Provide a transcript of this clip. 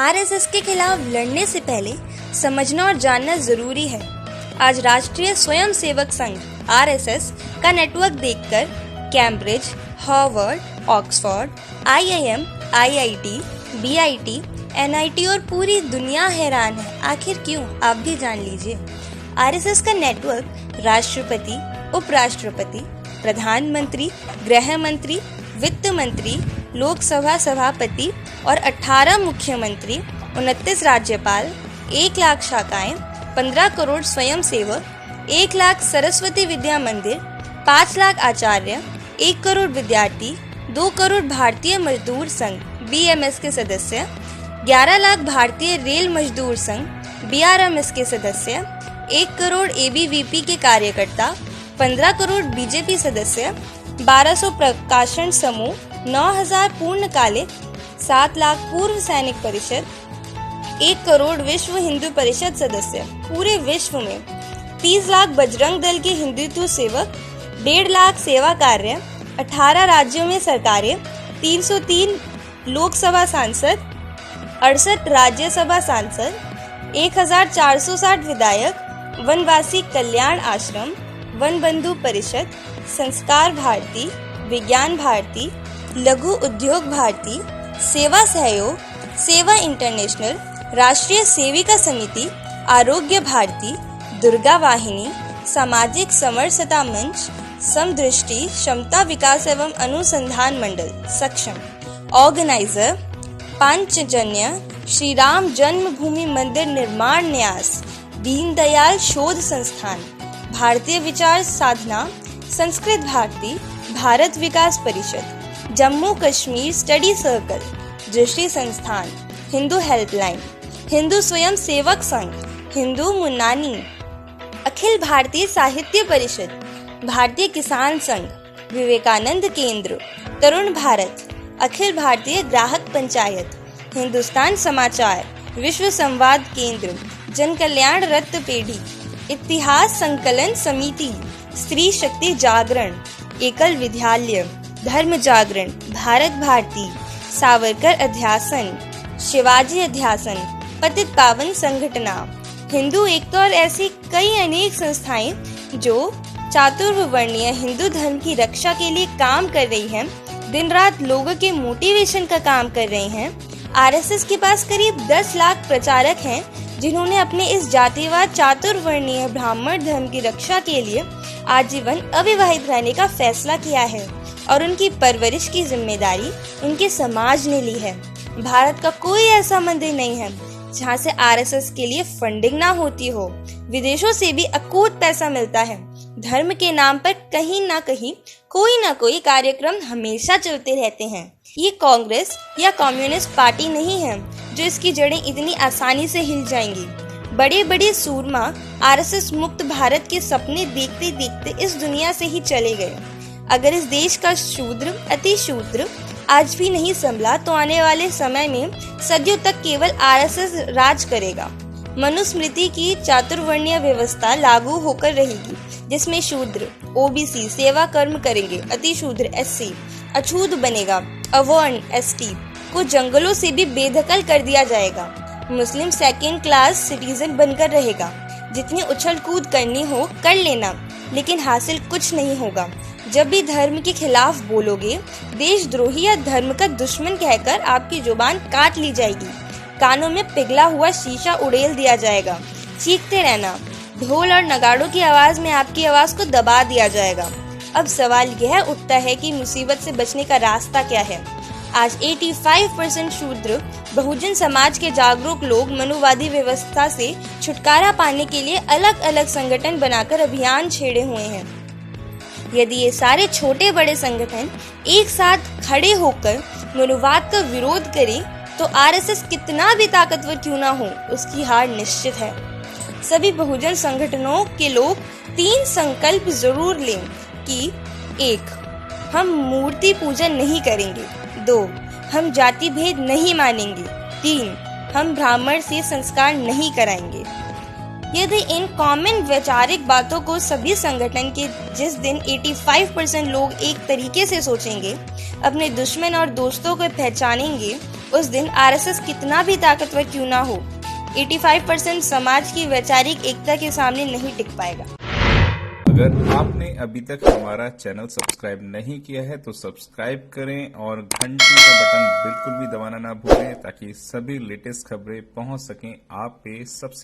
RSS के खिलाफ लड़ने से पहले समझना और जानना जरूरी है। आज राष्ट्रीय स्वयंसेवक संघ आरएसएस का नेटवर्क देखकर Cambridge, Harvard, Oxford, IIM, IIT, BIT, NIT और पूरी दुनिया हैरान है। आखिर क्यों? आप भी जान लीजिए। आरएसएस का नेटवर्क राष्ट्रपति, उपराष्ट्रपति, प्रधानमंत्री, गृह मंत्री, वित्त मंत्री, लोकसभा सभापति और 18 मुख्यमंत्री, 29 राज्यपाल, 1 लाख शाखाएं, 15 करोड़ स्वयंसेवक, 1 लाख सरस्वती विद्या मंदिर, 5 लाख आचार्य, 1 करोड़ विद्यार्थी, 2 करोड़ भारतीय मजदूर संघ बीएमएस के सदस्य, 11 लाख भारतीय रेल मजदूर संघ बीआरएमएस के सदस्य, 1 करोड़ एबीवीपी के कार्यकर्ता, 15 करोड़ बीजेपी सदस्य, 1200 प्रकाशन समूह, 9000 पूर्णकालिक, 7 लाख पूर्व सैनिक परिषद, 1 करोड़ विश्व हिंदू परिषद सदस्य, पूरे विश्व में 30 लाख बजरंग दल के हिंदुत्व सेवक, 1.5 लाख सेवा कार्य, 18 राज्यों में सरकारें, 303 लोकसभा सांसद, 68 राज्यसभा सांसद, 1460 विधायक, वनवासी कल्याण आश्रम, वन बंधु परिषद, संस्कार भारती, विज्ञान भारती, लघु उद्योग भारती, सेवा सहयोग, सेवा इंटरनेशनल, राष्ट्रीय सेविका समिति, आरोग्य भारती, दुर्गा वाहिनी, सामाजिक समरसता मंच, समदृष्टि, क्षमता विकास एवं अनुसंधान मंडल सक्षम, ऑर्गेनाइजर, पांचजन्य, श्री राम जन्मभूमि मंदिर निर्माण न्यास, दीनदयाल शोध संस्थान, भारतीय विचार साधना, संस्कृत भारती, भारत विकास परिषद, जम्मू कश्मीर स्टडी सर्कल, दृष्टि संस्थान, हिंदू हेल्पलाइन, हिंदू स्वयं सेवक संघ, हिंदू मुन्नानी, अखिल भारतीय साहित्य परिषद, भारतीय किसान संघ, विवेकानंद केंद्र, तरुण भारत, अखिल भारतीय ग्राहक पंचायत, हिंदुस्तान समाचार, विश्व संवाद केंद्र, जन कल्याण रत्न पेढ़ी, इतिहास संकलन समिति, स्त्री शक्ति जागरण, एकल विद्यालय, धर्म जागरण, भारत भारती, सावरकर अध्यासन, शिवाजी अध्यासन, पतित पावन संगठना, हिंदू एकता और ऐसी कई अनेक संस्थाएं जो चातुर्वर्णीय हिंदू धर्म की रक्षा के लिए काम कर रही हैं, दिन रात लोगों के मोटिवेशन का काम कर रही हैं। आरएसएस के पास करीब 10 लाख प्रचारक हैं जिन्होंने अपने इस जातिवाद चातुर्वर्णीय ब्राह्मण धर्म की रक्षा के लिए आजीवन अविवाहित रहने का फैसला किया है और उनकी परवरिश की जिम्मेदारी उनके समाज ने ली है। भारत का कोई ऐसा मंदिर नहीं है जहां से आरएसएस के लिए फंडिंग ना होती हो। विदेशों से भी अकूत पैसा मिलता है। धर्म के नाम पर कहीं ना कहीं कोई ना कोई कार्यक्रम हमेशा चलते रहते हैं। ये कांग्रेस या कम्युनिस्ट पार्टी नहीं है जो इसकी जड़ें इतनी आसानी से हिल जाएंगी। बड़े बड़े सूरमा आरएसएस मुक्त भारत के सपने देखते देखते इस दुनिया से ही चले गए। अगर इस देश का शूद्र अति शूद्र आज भी नहीं संभला तो आने वाले समय में सदियों तक केवल आरएसएस राज करेगा। मनुस्मृति की चातुर्वर्णीय व्यवस्था लागू होकर रहेगी जिसमें शूद्र ओबीसी सेवा कर्म करेंगे, अति शूद्र एससी अछूत बनेगा, अवर्ण एसटी को जंगलों से भी बेदखल कर दिया जाएगा। मुस्लिम सेकंड क्लास सिटीजन बनकर रहेगा। जितनी उछल कूद करनी हो कर लेना, लेकिन हासिल कुछ नहीं होगा। जब भी धर्म के खिलाफ बोलोगे, देशद्रोही या धर्म का दुश्मन कहकर आपकी जुबान काट ली जाएगी। कानों में पिघला हुआ शीशा उड़ेल दिया जाएगा। चीखते रहना, ढोल और नगाड़ों की आवाज में आपकी आवाज को दबा दिया जाएगा। अब सवाल यह उठता है कि मुसीबत से बचने का रास्ता क्या है। आज 85% शूद्र बहुजन समाज के जागरूक लोग मनुवादी व्यवस्था से छुटकारा पाने के लिए अलग अलग संगठन बनाकर अभियान छेड़े हुए हैं। यदि ये सारे छोटे बड़े संगठन एक साथ खड़े होकर मनुवाद का विरोध करें तो आरएसएस कितना भी ताकतवर क्यों ना हो, उसकी हार निश्चित है। सभी बहुजन संगठनों के लोग 3 संकल्प जरूर लें कि 1. हम मूर्ति पूजन नहीं करेंगे। 2. हम जाति भेद नहीं मानेंगे। 3. हम ब्राह्मण से संस्कार नहीं कराएंगे। यदि इन कॉमन वैचारिक बातों को सभी संगठन के जिस दिन 85% लोग एक तरीके से सोचेंगे, अपने दुश्मन और दोस्तों को पहचानेंगे, उस दिन आरएसएस कितना भी ताकतवर क्यों ना हो, 85% समाज की वैचारिक एकता के सामने नहीं टिक पाएगा। अगर आपने अभी तक हमारा चैनल सब्सक्राइब नहीं किया है तो सब्सक्राइब करें और घंटी का बटन बिल्कुल भी दबाना ना भूलें ताकि सभी लेटेस्ट खबरें पहुंच सकें आप पे सबसे